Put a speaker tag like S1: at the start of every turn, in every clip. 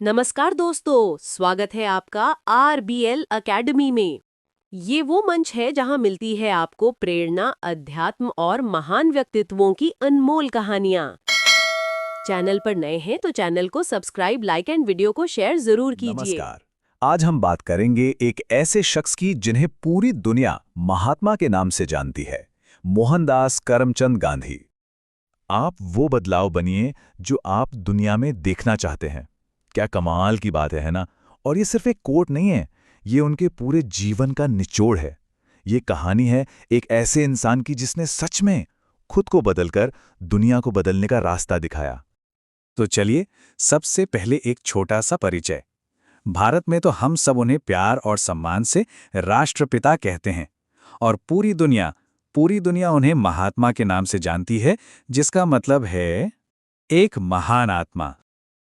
S1: नमस्कार दोस्तों, स्वागत है आपका आरबीएल अकेडमी में। ये वो मंच है जहां मिलती है आपको प्रेरणा, अध्यात्म और महान व्यक्तित्वों की अनमोल कहानियां। चैनल पर नए हैं तो चैनल को सब्सक्राइब, लाइक एंड वीडियो को शेयर जरूर कीजिए।
S2: नमस्कार। आज हम बात करेंगे एक ऐसे शख्स की जिन्हें पूरी दुनिया महात्मा के नाम से जानती है, मोहनदास करमचंद गांधी। आप वो बदलाव बनिए जो आप दुनिया में देखना चाहते हैं। क्या कमाल की बात है ना? और ये सिर्फ एक कोट नहीं है, ये उनके पूरे जीवन का निचोड़ है। ये कहानी है एक ऐसे इंसान की जिसने सच में खुद को बदलकर दुनिया को बदलने का रास्ता दिखाया। तो चलिए, सबसे पहले एक छोटा सा परिचय। भारत में तो हम सब उन्हें प्यार और सम्मान से राष्ट्रपिता कहते हैं, और पूरी दुनिया उन्हें महात्मा के नाम से जानती है, जिसका मतलब है एक महान आत्मा।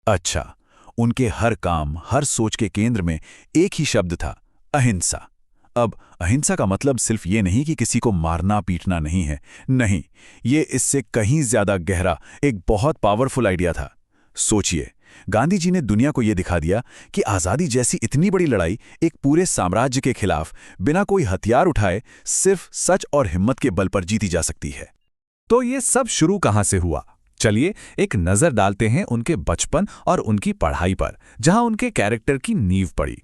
S2: अच्छा, उनके हर काम, हर सोच के केंद्र में एक ही शब्द था, अहिंसा। अब अहिंसा का मतलब सिर्फ ये नहीं कि किसी को मारना पीटना नहीं है, नहीं, ये इससे कहीं ज्यादा गहरा एक बहुत पावरफुल आइडिया था। सोचिए, गांधी जी ने दुनिया को यह दिखा दिया कि आजादी जैसी इतनी बड़ी लड़ाई एक पूरे साम्राज्य के खिलाफ बिना कोई हथियार उठाए सिर्फ सच और हिम्मत के बल पर जीती जा सकती है। तो ये सब शुरू कहां से हुआ? चलिए एक नजर डालते हैं उनके बचपन और उनकी पढ़ाई पर, जहां उनके कैरेक्टर की नींव पड़ी।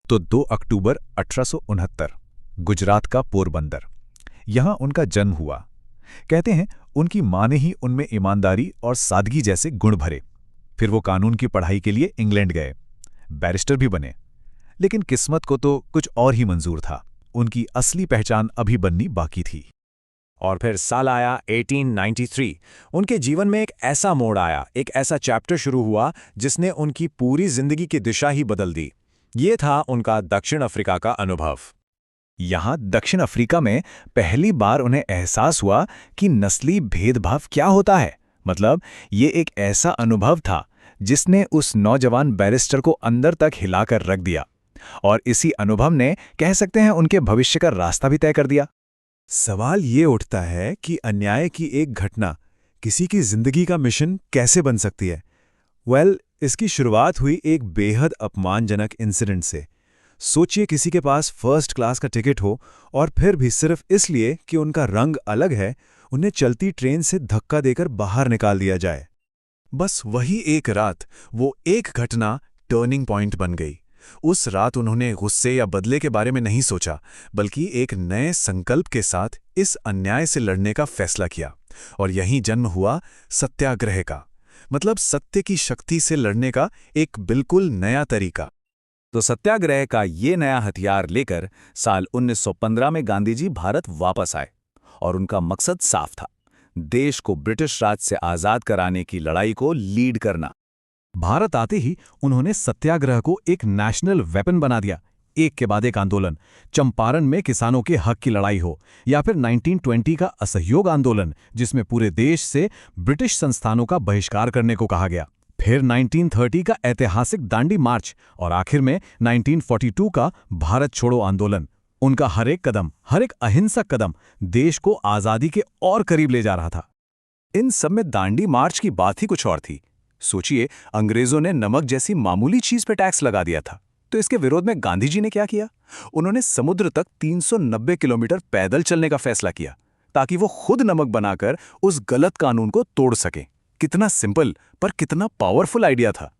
S2: तो 2 अक्टूबर 1869, गुजरात का पोरबंदर, यहां उनका जन्म हुआ। कहते हैं उनकी मां ने ही उनमें ईमानदारी और सादगी जैसे गुण भरे। फिर वो कानून की पढ़ाई के लिए इंग्लैंड गए, बैरिस्टर भी बने। लेकिन किस्मत को तो कुछ और ही मंजूर था, उनकी असली पहचान अभी बननी बाकी थी।
S3: और फिर साल आया 1893। उनके जीवन में एक ऐसा मोड़ आया, एक ऐसा चैप्टर शुरू हुआ जिसने उनकी पूरी जिंदगी की दिशा ही बदल दी। ये था उनका दक्षिण अफ्रीका का अनुभव।
S2: यहां दक्षिण अफ्रीका में पहली बार उन्हें एहसास हुआ कि नस्ली भेदभाव क्या होता है। मतलब ये एक ऐसा अनुभव था जिसने उस नौजवान बैरिस्टर को अंदर तक हिलाकर रख दिया, और इसी अनुभव ने, कह सकते हैं, उनके भविष्य का रास्ता भी तय कर दिया।
S4: सवाल ये उठता है कि अन्याय की एक घटना किसी की जिंदगी का मिशन कैसे बन सकती है? इसकी शुरुआत हुई एक बेहद अपमानजनक इंसिडेंट से। सोचिए, किसी के पास फर्स्ट क्लास का टिकट हो और फिर भी सिर्फ इसलिए कि उनका रंग अलग है, उन्हें चलती ट्रेन से धक्का देकर बाहर निकाल दिया जाए। बस वही एक रात, वो एक घटना टर्निंग पॉइंट बन गई। उस रात उन्होंने गुस्से या बदले के बारे में नहीं सोचा, बल्कि एक नए संकल्प के साथ इस अन्याय से लड़ने का फैसला किया। और यहीं जन्म हुआ सत्याग्रह का, मतलब सत्य की शक्ति से लड़ने का एक बिल्कुल नया तरीका।
S2: तो सत्याग्रह का ये नया हथियार लेकर साल 1915 में गांधी जी भारत वापस आए, और उनका मकसद साफ था, देश को ब्रिटिश राज से आजाद कराने की लड़ाई को लीड करना। भारत आते ही उन्होंने सत्याग्रह को एक नेशनल वेपन बना दिया। एक के बाद एक आंदोलन, चंपारण में किसानों के हक की लड़ाई हो, या फिर 1920 का असहयोग आंदोलन, जिसमें पूरे देश से ब्रिटिश संस्थानों का बहिष्कार करने को कहा गया। फिर 1930 का ऐतिहासिक दांडी मार्च, और आखिर में 1942 का भारत छोड़ो आंदोलन। उनका हर एक कदम, हर एक अहिंसक कदम देश को आजादी के और करीब ले जा रहा था। इन सब में दांडी मार्च की बात ही कुछ और थी। सोचिए, अंग्रेजों ने नमक जैसी मामूली चीज पर टैक्स लगा दिया था, तो इसके विरोध में गांधी जी ने क्या किया? उन्होंने समुद्र तक 390 किलोमीटर पैदल चलने का फैसला किया, ताकि वो खुद नमक बनाकर उस गलत कानून को तोड़ सकें। कितना सिंपल पर कितना पावरफुल आइडिया था।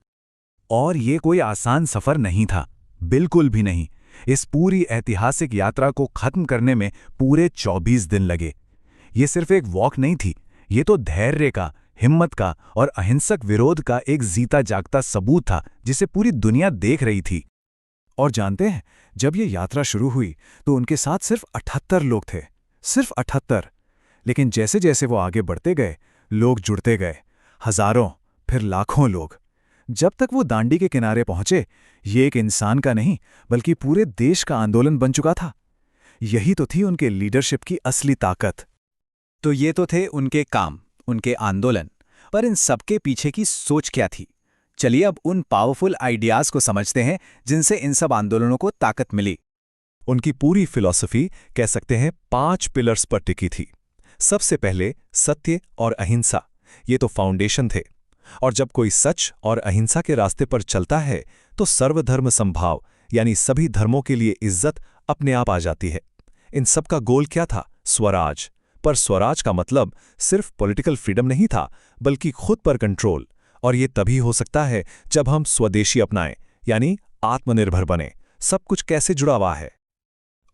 S2: और ये कोई आसान सफर नहीं था, बिल्कुल भी नहीं। इस पूरी ऐतिहासिक यात्रा को खत्म करने में पूरे 24 दिन लगे। ये सिर्फ एक वॉक नहीं थी, ये तो धैर्य का, हिम्मत का और अहिंसक विरोध का एक जीता जागता सबूत था, जिसे पूरी दुनिया देख रही थी। और जानते हैं, जब ये यात्रा शुरू हुई तो उनके साथ सिर्फ 78 लोग थे, सिर्फ 78। लेकिन जैसे जैसे वो आगे बढ़ते गए, लोग जुड़ते गए, हजारों, फिर लाखों लोग। जब तक वो दांडी के किनारे पहुंचे, ये एक इंसान का नहीं, बल्कि पूरे देश का आंदोलन बन चुका था। यही तो थी उनके लीडरशिप की असली ताकत।
S3: तो ये तो थे उनके काम, उनके आंदोलन, पर इन सबके पीछे की सोच क्या थी? चलिए अब उन पावरफुल आइडियाज को समझते हैं जिनसे इन सब आंदोलनों को ताकत मिली।
S2: उनकी पूरी फिलॉसफी, कह सकते हैं, 5 पिलर्स पर टिकी थी। सबसे पहले सत्य और अहिंसा, ये तो फाउंडेशन थे।
S4: और जब कोई सच और अहिंसा के रास्ते पर चलता है तो सर्वधर्म संभाव यानी सभी धर्मों के लिए इज्जत अपने आप आ जाती है। इन सब का गोल क्या था? स्वराज। पर स्वराज का मतलब सिर्फ पॉलिटिकल फ्रीडम नहीं था, बल्कि खुद पर कंट्रोल। और ये तभी हो सकता है जब हम स्वदेशी अपनाएं, यानी आत्मनिर्भर बने। सब कुछ कैसे जुड़ा हुआ है।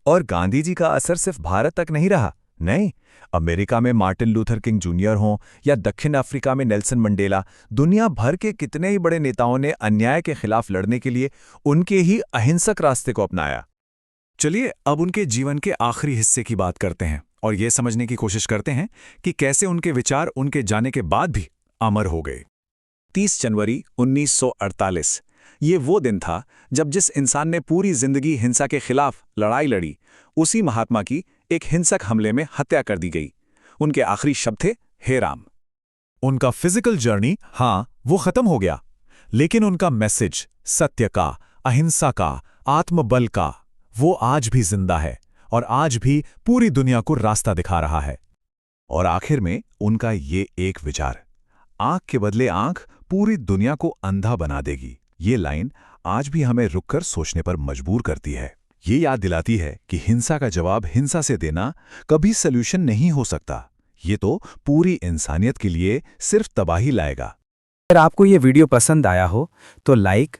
S2: और गांधी जी का असर सिर्फ भारत तक नहीं रहा। नहीं, अमेरिका में मार्टिन लूथर किंग जूनियर हों या दक्षिण अफ्रीका में नेल्सन मंडेला, दुनिया भर के कितने ही बड़े नेताओं ने अन्याय के खिलाफ लड़ने के लिए उनके ही अहिंसक रास्ते को अपनाया।
S4: चलिए अब उनके जीवन के आखिरी हिस्से की बात करते हैं और ये समझने की कोशिश करते हैं कि कैसे उनके विचार उनके जाने के बाद भी अमर हो गए। 30 जनवरी 1948 ये वो दिन था जब जिस इंसान ने पूरी जिंदगी हिंसा के खिलाफ लड़ाई लड़ी, उसी महात्मा की एक हिंसक हमले में हत्या कर दी गई। उनके आखिरी शब्द थे, हे राम। उनका फिजिकल जर्नी, हाँ, वो खत्म हो गया, लेकिन उनका मैसेज सत्य का, अहिंसा का, आत्मबल का, वो आज भी जिंदा है और आज भी पूरी दुनिया को रास्ता दिखा रहा है।
S2: और आखिर में उनका ये एक विचार, आंख के बदले आंख पूरी दुनिया को अंधा बना देगी। ये लाइन आज भी हमें रुककर सोचने पर मजबूर करती है। ये याद दिलाती है कि हिंसा का जवाब हिंसा से देना कभी सल्यूशन नहीं हो सकता। ये तो पूरी इंसानियत के लिए सिर्फ तबाही लाएगा।
S5: अगर आपको ये वीडियो पसंद आया हो तो लाइक,